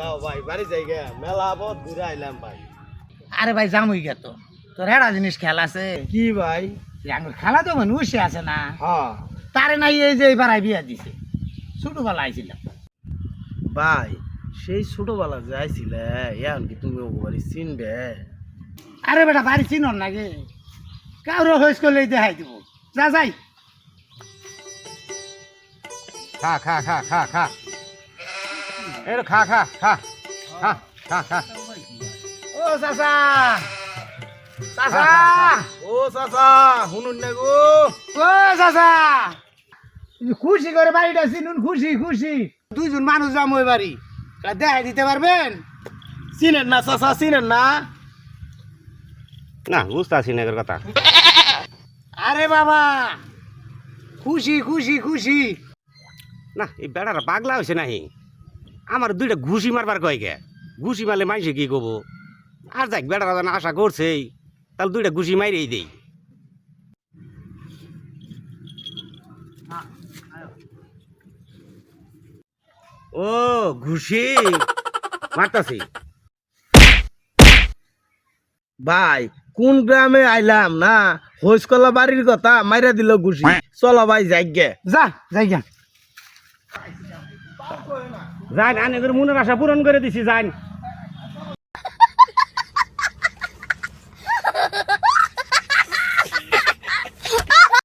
যাও ভাই বাড়ি যাই গে মেলা বহুত ঘুরে আইলাম ভাই। আরে ভাই জামুই গে তো তোর হেডা জিনিস খেলা আছে কি ভাই? আঙ্গুর খেলা তো মানুষ আছে না হ্যাঁ তারে নাই এই যে এবার বিয়া দিছে ছোটবেলা আইছিলাম ভাই সেই ছোটবেলা যে আইছিলে এখন কি তুমি ও বাড়ি চিনবে? আরে বেটা বাড়ি চিনন নাকি কারো হইস করলেই দেখাই দিব যা যাই খা খা খা খা খা এই খা খা খা খা খা খা ও চাচা চাচা ও চাচা শুনুন না গো। ও চাচা খুশি করে বাড়িটা চিনুন খুশি খুশি দুইজন মানুষ যাম ওই বাড়ি দেখাই দিতে পারবেন চিনেন না চাচা চিনেন না? না বুঝতে আছি না এর কথা আরে বাবা খুশি খুশি খুশি না এই বেড়াটা পাগলা হয়েছে নাহি আমার দুইটা ঘুষি মারবার কয় গে ঘুষি মারলে মাইসে কি কব আর যাক বেড়াটা যেন আশা করছেই তাহলে দুইটা ঘুষি মাইরেই দেই ও ঘুষি মারতাছি ভাই কোন গ্রামে আইলাম না হইসকলা বাড়ির কথা মাইরা দিল ঘুষি। চলো ভাই যাই গে। যা যাই গা যান আনে করে মনের আশা পূরণ করে দিছি যান